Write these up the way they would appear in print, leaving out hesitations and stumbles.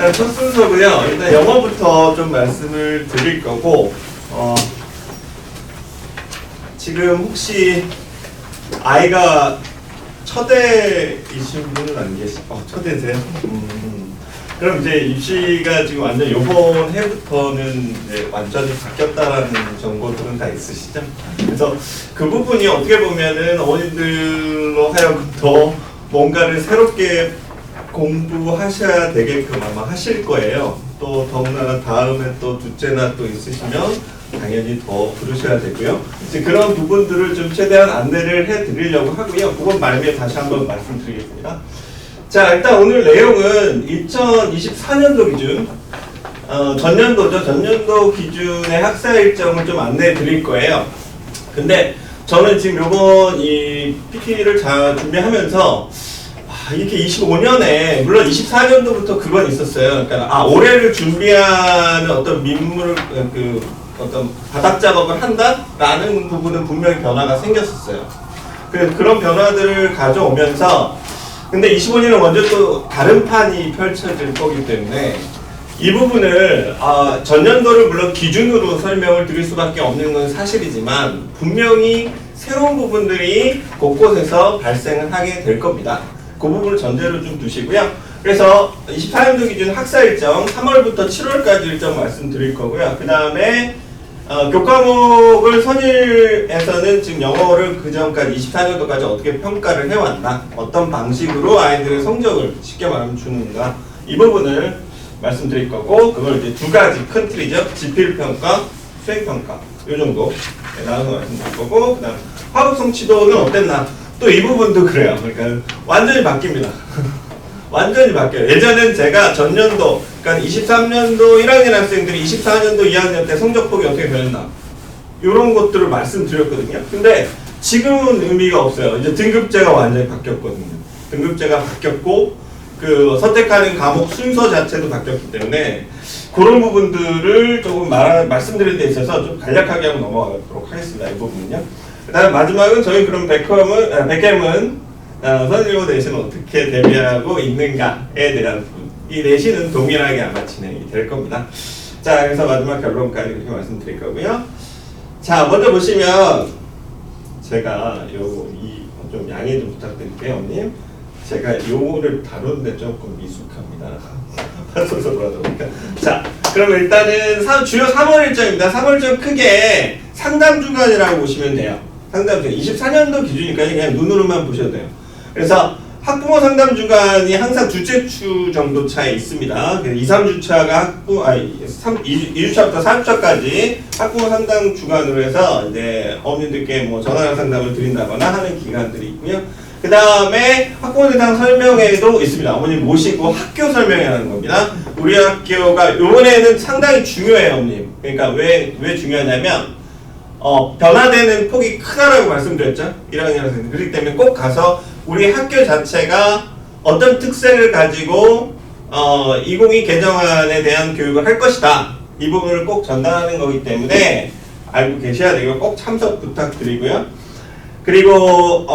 일단 첫 순서고요. 일단 영어부터 좀 말씀을 드릴 거고, 지금 혹시 아이가 첫애이신 분은 안 첫애세요? 그럼 이제 입시가 지금 완전 요번 해부터는 이제 완전히 바뀌었다라는 정보들은 다 있으시죠? 그래서 그 부분이 어떻게 보면은 어머님들로 하여금 더 뭔가를 새롭게 공부하셔야 되게끔 아마 하실 거예요. 또 더군다나 다음에 또 둘째나 또 있으시면 당연히 더 부르셔야 되고요. 이제 그런 부분들을 좀 최대한 안내를 해드리려고 하고요. 그건 말미에 다시 한번 말씀드리겠습니다. 자, 일단 오늘 내용은 2024년도 기준, 전년도죠. 전년도 기준의 학사 일정을 좀 안내해 드릴 거예요. 근데 저는 지금 요번 이 PT를 잘 준비하면서 이렇게 25년에, 물론 24년도부터 그건 있었어요. 그러니까, 올해를 준비하는 어떤 민물을, 어떤 바닥 작업을 한다라는 부분은 분명히 변화가 생겼었어요. 그런 변화들을 가져오면서, 근데 25년은 먼저 또 다른 판이 펼쳐질 거기 때문에 이 부분을 전년도를 물론 기준으로 설명을 드릴 수밖에 없는 건 사실이지만 분명히 새로운 부분들이 곳곳에서 발생을 하게 될 겁니다. 그 부분을 전제로 좀 두시고요. 그래서 24년도 기준 학사 일정 3월부터 7월까지 일정 말씀드릴 거고요. 그 다음에 교과목을 선일에서는 지금 영어를 그 전까지 24년도까지 어떻게 평가를 해왔나, 어떤 방식으로 아이들의 성적을 쉽게 말하면 주는가, 이 부분을 말씀드릴 거고, 그걸 이제 두 가지 큰 틀이죠. 지필평가, 수행평가, 요 정도 나눠서 말씀드릴 거고, 그 다음 화법 성취도는 어땠나, 또 이 부분도 그래요. 그러니까 완전히 바뀝니다. 완전히 바뀌어요. 예전엔 제가 전년도, 그러니까 23년도 1학년 학생들이 24년도 2학년 때 성적폭이 어떻게 변했나, 이런 것들을 말씀드렸거든요. 근데 지금은 의미가 없어요. 이제 등급제가 완전히 바뀌었거든요. 등급제가 바뀌었고, 선택하는 과목 순서 자체도 바뀌었기 때문에 그런 부분들을 조금 말씀드릴 데 있어서 좀 간략하게 하고 넘어가도록 하겠습니다. 이 부분은요. 그 다음 마지막은 저희 그럼 백캠은 선일고 내신은 어떻게 대비하고 있는가에 대한 부분, 이 내신은 동일하게 아마 진행이 될 겁니다. 자, 그래서 마지막 결론까지 이렇게 말씀드릴 거고요. 자, 먼저 보시면 제가 좀 양해 좀 부탁드릴게요, 언님. 제가 요거를 다루는데 조금 미숙합니다. 한소서 돌아다 보니까. 자, 그럼 일단은 주요 3월 일정입니다. 3월 일정 크게 상담 주간이라고 보시면 돼요. 상담 주간 24년도 기준이니까 그냥 눈으로만 보셔도 돼요. 그래서 학부모 상담 주간이 항상 둘째 주 정도 차에 있습니다. 2, 3주차가 2주차부터 4주차까지 학부모 상담 주간으로 해서 이제 어머님들께 뭐 전화 상담을 드린다거나 하는 기간들이 있고요. 그 다음에 학부모 대상 설명회도 있습니다. 어머님 모시고 학교 설명회 하는 겁니다. 우리 학교가 요번에는 상당히 중요해요, 어머님. 그러니까 왜 중요하냐면 변화되는 폭이 크다라고 말씀드렸죠. 1학년 학생들. 그렇기 때문에 꼭 가서 우리 학교 자체가 어떤 특색을 가지고 2022 개정안에 대한 교육을 할 것이다. 이 부분을 꼭 전달하는 거기 때문에 알고 계셔야 되고 꼭 참석 부탁드리고요. 그리고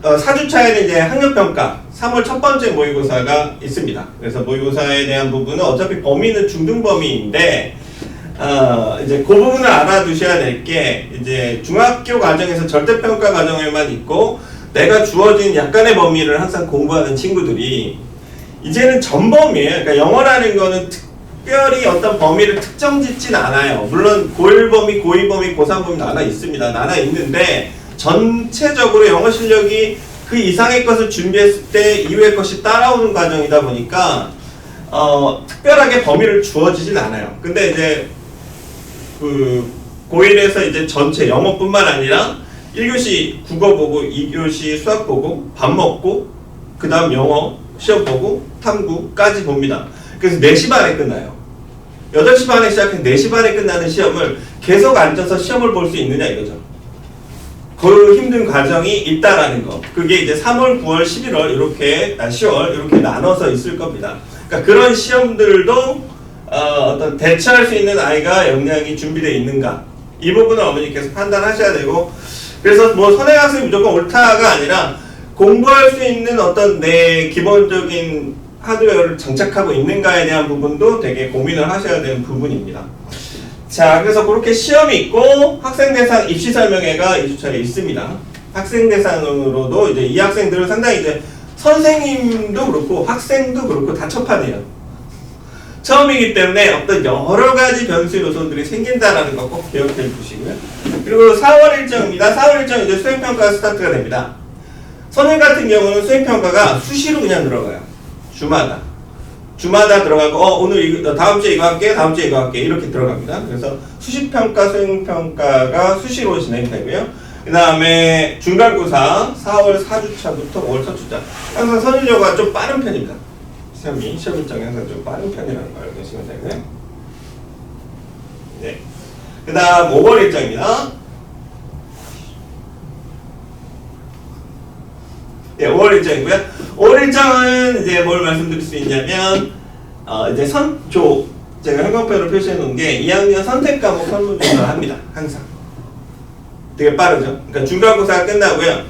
4주차에는 이제 학력평가 3월 첫 번째 모의고사가 있습니다. 그래서 모의고사에 대한 부분은 어차피 범위는 중등범위인데 이제 그 부분을 알아두셔야 될 게, 이제 중학교 과정에서 절대평가 과정에만 있고 내가 주어진 약간의 범위를 항상 공부하는 친구들이 이제는 전범위예요. 그러니까 영어라는 거는 특별히 어떤 범위를 특정 짓진 않아요. 물론 고1 범위, 고2 범위, 고3 범위 나눠 있습니다. 나눠 있는데 전체적으로 영어 실력이 그 이상의 것을 준비했을 때 이후의 것이 따라오는 과정이다 보니까 특별하게 범위를 주어지진 않아요. 근데 이제 고1에서 이제 전체 영어뿐만 아니라 1교시 국어 보고 2교시 수학 보고 밥 먹고 그 다음 영어 시험 보고 탐구까지 봅니다. 그래서 4시 반에 끝나요. 8시 반에 시작해 4시 반에 끝나는 시험을 계속 앉아서 시험을 볼 수 있느냐 이거죠. 그 힘든 과정이 있다라는 거. 그게 이제 3월, 9월, 11월 이렇게 10월 이렇게 나눠서 있을 겁니다. 그러니까 그런 시험들도 어떤 대처할 수 있는 아이가 역량이 준비되어 있는가, 이 부분을 어머니께서 판단하셔야 되고, 그래서 뭐 선행학습이 무조건 옳다가 아니라 공부할 수 있는 어떤 내 기본적인 하드웨어를 장착하고 있는가에 대한 부분도 되게 고민을 하셔야 되는 부분입니다. 자, 그래서 그렇게 시험이 있고 학생 대상 입시 설명회가 2주차에 있습니다. 학생 대상으로도 이제 이 학생들은 상당히 이제 선생님도 그렇고 학생도 그렇고 다 첫판이에요. 처음이기 때문에 어떤 여러 가지 변수 요소들이 생긴다라는 거 꼭 기억해 주시고요. 그리고 4월 일정입니다. 4월 일정 이제 수행평가 스타트가 됩니다. 선임 같은 경우는 수행평가가 수시로 그냥 들어가요. 주마다 들어가고 오늘 다음 주에 이거 할게, 다음 주에 이거 할게 이렇게 들어갑니다. 그래서 수시평가, 수행평가가 수시로 진행되고요. 그 다음에 중간고사 4월 4주차부터 5월 첫 주차. 항상 선임료가 좀 빠른 편입니다. 시험 일정이 항상 좀 빠른 편이라는 걸 알고 계시면 되고요. 네. 그 다음 5월 일정입니다. 네, 5월 일정이고요. 5월 일정은 이제 뭘 말씀드릴 수 있냐면, 이제 제가 형광펜으로 표시해 놓은 게 2학년 선택 과목 설문조사를 합니다. 항상. 되게 빠르죠? 그러니까 중간고사가 끝나고요.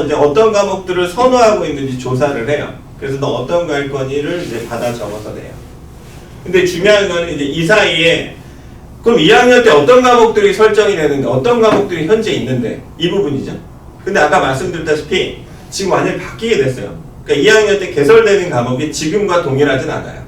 이제 어떤 과목들을 선호하고 있는지 조사를 해요. 그래서 너 어떤 거 할 거니를 이제 받아 적어서 내요. 근데 중요한 거는 이제 이 사이에, 그럼 2학년 때 어떤 과목들이 설정이 되는데, 어떤 과목들이 현재 있는데, 이 부분이죠. 근데 아까 말씀드렸다시피, 지금 완전히 바뀌게 됐어요. 그러니까 2학년 때 개설되는 과목이 지금과 동일하진 않아요.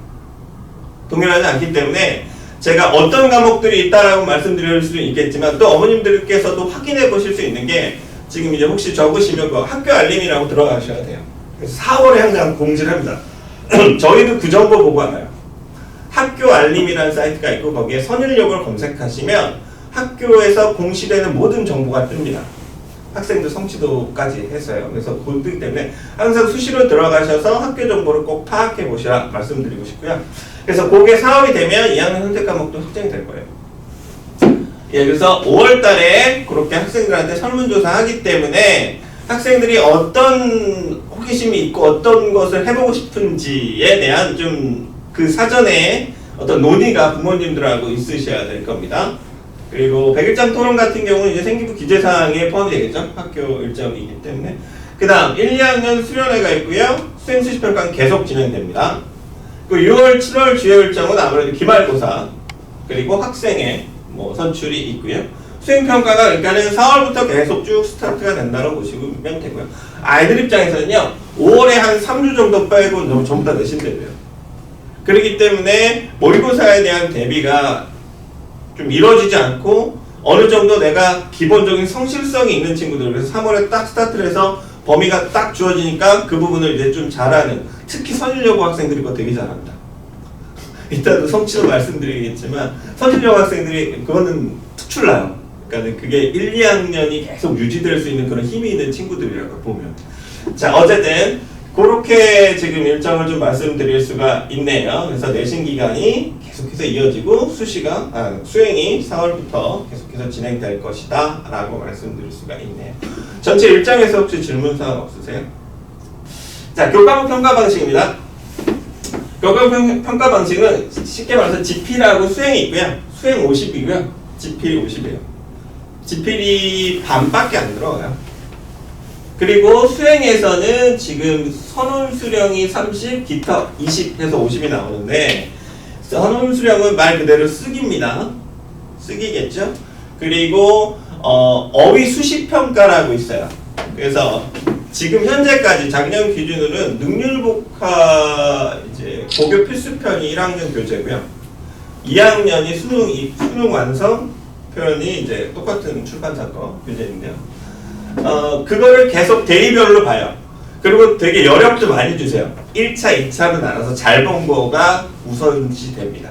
동일하지 않기 때문에 제가 어떤 과목들이 있다라고 말씀드릴 수는 있겠지만 또 어머님들께서도 확인해 보실 수 있는 게 지금 이제 혹시 적으시면 그 학교 알림이라고 들어가셔야 돼요. 그래서 4월에 항상 공지를 합니다. 저희도 그 정보 보고 하나요? 학교 알림이라는 사이트가 있고 거기에 선일역을 검색하시면 학교에서 공시되는 모든 정보가 뜹니다. 학생들 성취도까지 해서요. 그래서 그렇기 때문에 항상 수시로 들어가셔서 학교 정보를 꼭 파악해 보시라 말씀드리고 싶고요. 그래서 그게 사업이 되면 2학년 선택 과목도 확정이 될 거예요. 예, 그래서 5월 달에 그렇게 학생들한테 설문조사 하기 때문에 학생들이 어떤 호기심이 있고 어떤 것을 해보고 싶은지에 대한 좀 그 사전에 어떤 논의가 부모님들하고 있으셔야 될 겁니다. 그리고 100일장 토론 같은 경우는 이제 생기부 기재사항에 포함이 되겠죠. 학교 일정이기 때문에. 그 다음 1, 2학년 수련회가 있고요. 수행수시평가는 계속 진행됩니다. 그리고 6월, 7월 주요 일정은 아무래도 기말고사 그리고 학생회 선출이 있고요. 수행평가가 그러니까는 4월부터 계속 쭉 스타트가 된다고 보시면 되고요. 아이들 입장에서는요. 5월에 한 3주 정도 빼고 전부 다 내신대로요. 그렇기 때문에 모의고사에 대한 대비가 좀 이루어지지 않고 어느 정도 내가 기본적인 성실성이 있는 친구들 그래서 3월에 딱 스타트를 해서 범위가 딱 주어지니까 그 부분을 이제 좀 잘하는 특히 선일여고 학생들이 그거 되게 잘합니다. 이따도 성취도 말씀드리겠지만 선일여고 학생들이 그거는 특출나요. 그러니까 그게 1, 2학년이 계속 유지될 수 있는 그런 힘이 있는 친구들이라고 보면 자 어쨌든 그렇게 지금 일정을 좀 말씀드릴 수가 있네요. 그래서 내신 기간이 계속해서 이어지고 수행이 4월부터 계속해서 진행될 것이다 라고 말씀드릴 수가 있네요. 전체 일정에서 혹시 질문사항 없으세요? 자, 교과목 평가 방식입니다. 교과목 평가 방식은 쉽게 말해서 지필하고 수행이 있고요. 수행 50이고요. 지필이 50이에요. 지필이 반밖에 안 들어가요. 그리고 수행에서는 지금 선훈수령이 30, 기타 20 해서 50이 나오는데 선훈수령은 말 그대로 쓰기입니다. 쓰기겠죠? 그리고 어휘 수시평가라고 있어요. 그래서 지금 현재까지 작년 기준으로는 능률복화 이제 고교 필수편이 1학년 교재고요. 2학년이 수능 완성 표현이 이제 똑같은 출판사 거 교재인데요. 그거를 계속 대의별로 봐요. 그리고 되게 여력도 많이 주세요. 1차, 2차로 나눠서 잘 본 거가 우선시 됩니다.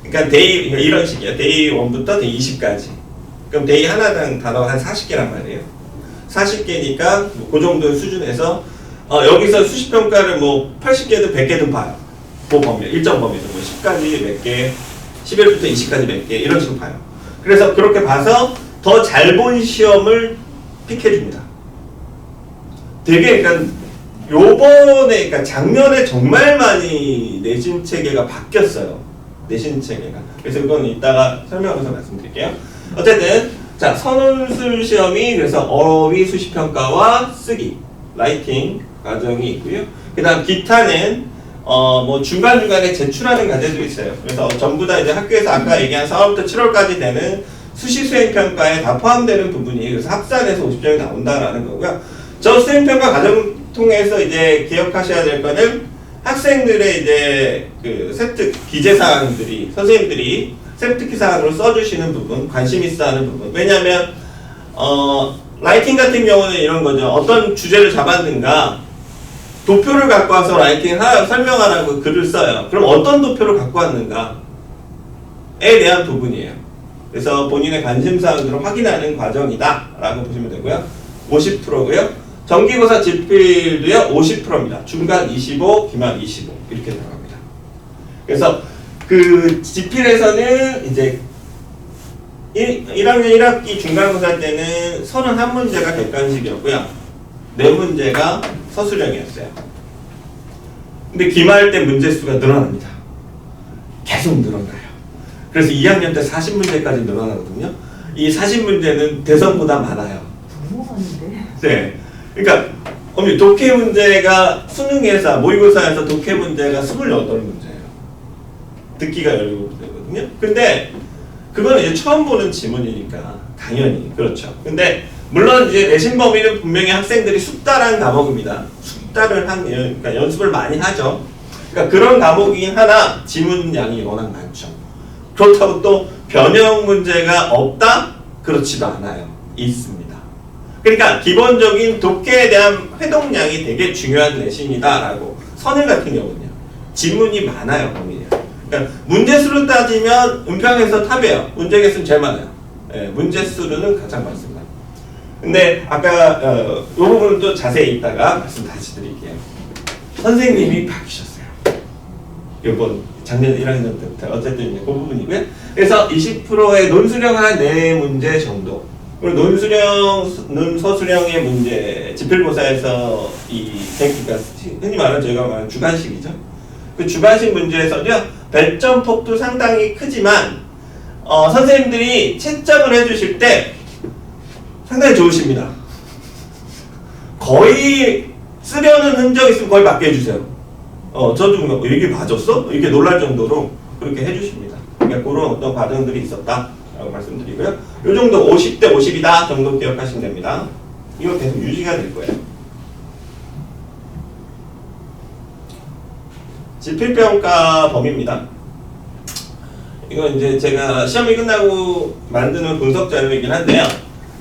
그러니까 이런 식이에요. 데이 1부터 데이 20까지. 그럼 데이 하나당 단어가 한 40개란 말이에요. 40개니까 그 정도 수준에서 여기서 수시평가를 80개든 100개든 봐요. 그 범위, 일정 범위에서 10까지 몇 개, 11부터 20까지 몇 개 이런 식으로 봐요. 그래서 그렇게 봐서 더 잘 본 시험을 픽해줍니다. 되게 그러니까 요번에 그러니까 작년에 정말 많이 내신 체계가 바뀌었어요. 내신 체계가. 그래서 이건 이따가 설명해서 말씀드릴게요. 어쨌든 자 선훈술 시험이 그래서 어휘 수시평가와 쓰기 라이팅 과정이 있고요. 그 다음 기타는 뭐 중간중간에 제출하는 과제도 있어요. 그래서 전부 다 이제 학교에서 아까 얘기한 4월부터 7월까지 되는 수시 수행평가에 다 포함되는 부분이 그래서 합산해서 50점이 나온다라는 거고요. 저 수행평가 과정 통해서 이제 기억하셔야 될 거는 학생들의 이제 그 세특 기재사항들이 선생님들이 샘특기 사항으로 써주시는 부분, 관심 있어 하는 부분. 왜냐하면 라이팅 같은 경우는 이런 거죠. 어떤 주제를 잡았는가 도표를 갖고 와서 라이팅 설명하라고 글을 써요. 그럼 어떤 도표를 갖고 왔는가에 대한 부분이에요. 그래서 본인의 관심사항들을 확인하는 과정이다 라고 보시면 되고요. 50%고요. 정기고사 지필도요 50%입니다. 중간 25, 기말 25 이렇게 들어갑니다. 그래서 그 지필에서는 이제 1학년 1학기 중간고사 때는 31문제가 객관식이었고요. 4문제가 서술형이었어요. 근데 기말 때 문제 수가 늘어납니다. 계속 늘어나요. 그래서 2학년 때 40문제까지 늘어나거든요. 이 40문제는 대선보다 많아요. 너무 많은데? 네. 그러니까 독해 문제가 수능에서 모의고사에서 독해 문제가 28문제예요. 듣기가 17문제거든요. 근데 그거는 이제 처음 보는 지문이니까 당연히 그렇죠. 근데 물론 이제 내신 범위는 분명히 학생들이 숙달한 과목입니다. 숙달을 그러니까 연습을 많이 하죠. 그러니까 그런 과목이긴 하나 지문 양이 워낙 많죠. 그렇다고 또 변형 문제가 없다? 그렇지도 않아요. 있습니다. 그러니까 기본적인 독해에 대한 회동량이 되게 중요한 내신이다라고. 선일 같은 경우는요. 지문이 많아요. 범위에. 그러니까 문제수로 따지면 은평에서 탑이에요. 문제 개수는 제일 많아요. 예, 문제 수로는 가장 많습니다. 근데 아까 이 부분은 또 자세히 이따가 말씀 다시 드릴게요. 선생님이 바뀌셨어요. 이번 작년 1학년 때부터 어쨌든 이제 그 부분이고요. 그래서 20%의 논수령 한 4문제 정도. 그리고 논수령, 서술형의 문제, 지필고사에서 그러니까 흔히 말하는 저희가 말하는 주관식이죠. 그 주관식 문제에서요, 배점폭도 상당히 크지만, 선생님들이 채점을 해주실 때 상당히 좋으십니다. 거의 쓰려는 흔적 있으면 거의 맞게 해주세요. 저도 이게 맞았어? 이게 놀랄 정도로 그렇게 해주십니다. 그러니까 그런 어떤 과정들이 있었다라고 말씀드리고요. 요 정도 50대 50이다 정도 기억하시면 됩니다. 이거 계속 유지가 될 거예요. 지필평가 범위입니다. 이건 이제 제가 시험이 끝나고 만드는 분석 자료이긴 한데요.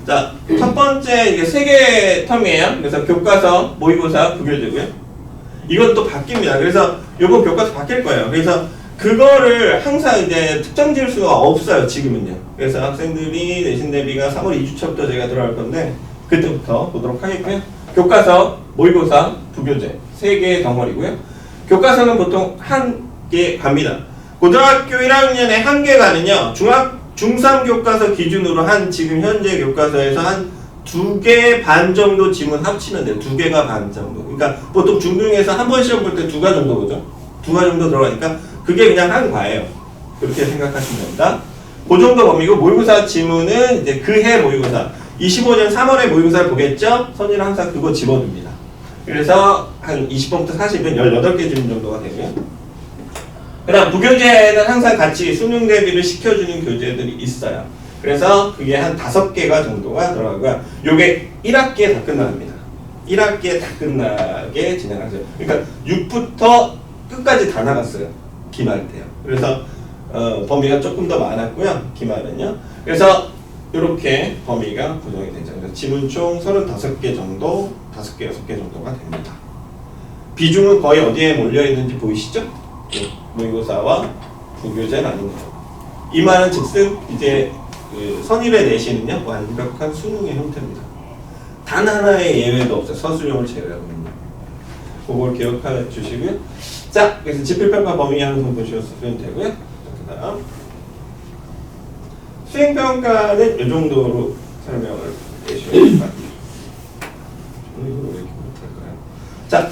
자, 첫 번째 이게 3개 텀이에요. 그래서 교과서, 모의고사, 부교재고요. 이건 또 바뀝니다. 그래서 요번 교과서 바뀔 거예요. 그래서 그거를 항상 이제 특정 지을 수가 없어요. 지금은요. 그래서 학생들이 내신 대비가 3월 2주차부터 제가 들어갈 건데 그때부터 보도록 하겠고요. 교과서, 모의고사, 부교재 3개의 덩어리고요. 교과서는 보통 1개 갑니다. 고등학교 1학년에 1개 가는요. 중3 교과서 기준으로 지금 현재 교과서에서 한 2개 반 정도 지문 합치면 돼요. 2개가 반 정도. 그러니까 보통 중등에서 한 번 시험 볼 때 2가 정도 보죠. 2가 정도 들어가니까 그게 그냥 한 과예요. 그렇게 생각하시면 됩니다. 그 정도 범위고 모의고사 지문은 이제 그 해 모의고사 25년 3월에 모의고사를 보겠죠? 선이는 항상 그거 집어듭니다. 그래서 한 20번부터 40은 18개 지문 정도가 되고요. 그 다음 부교재는 항상 같이 수능 대비를 시켜주는 교재들이 있어요. 그래서 그게 한 5개가 정도가 들어가고요. 요게 1학기에 다 끝납니다. 1학기에 다 끝나게 진행하세요. 그러니까 6부터 끝까지 다 나갔어요. 기말 때요. 그래서 범위가 조금 더 많았고요. 기말은요. 그래서 이렇게 범위가 구성이 되죠. 그래서 지문 총 35개 정도, 5개, 6개 정도가 됩니다. 비중은 거의 어디에 몰려있는지 보이시죠? 모의고사와 부교재 나누는 거. 이 말은 즉슨 이제 그 선입의 내신은요 완벽한 수능의 형태입니다. 단 하나의 예외도 없어요. 서술형을 제외하고는요. 그걸 기억해 주시고요. 자, 그래서 지필평가 범위 한번 보시면 되고요. 그다음 수행평가는 이 정도로 설명을 해주시면 될 것 같아요. 왜 이렇게 못할까요? 자,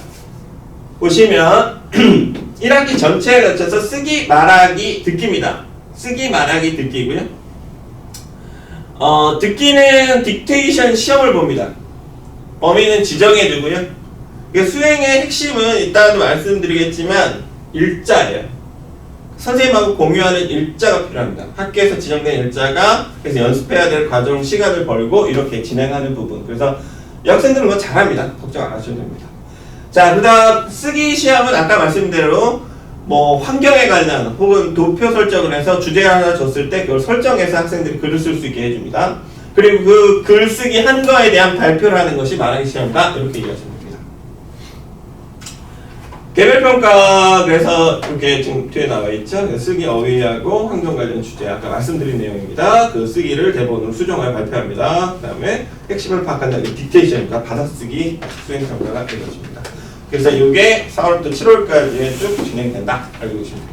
보시면 1학기 전체에 걸쳐서 쓰기, 말하기, 듣기입니다. 쓰기, 말하기, 듣기고요. 듣기는 딕테이션 시험을 봅니다. 범위는 지정해두고요. 수행의 핵심은 일단 말씀드리겠지만 일자예요. 선생님하고 공유하는 일자가 필요합니다. 학교에서 지정된 일자가 그래서 연습해야 될 과정 시간을 벌고 이렇게 진행하는 부분. 그래서 여학생들은 뭐 잘합니다. 걱정 안 하셔도 됩니다. 자, 그다음 쓰기 시험은 아까 말씀대로 뭐 환경에 관련 혹은 도표 설정을 해서 주제를 하나 줬을 때 그걸 설정해서 학생들이 글을 쓸 수 있게 해줍니다. 그리고 그 글쓰기 한 거에 대한 발표를 하는 것이 말하기 시험이다. 이렇게 얘기하시면 됩니다. 개별평가 그래서 이렇게 지금 뒤에 나와 있죠. 쓰기 어휘하고 환경 관련 주제 아까 말씀드린 내용입니다. 그 쓰기를 대본으로 수정하여 발표합니다. 그 다음에 핵심을 파악한다. 딕테이션이니까 받아쓰기 수행평가가 이루어집니다. 그래서 이게 4월부터 7월까지 쭉 진행된다. 알고 계십니다.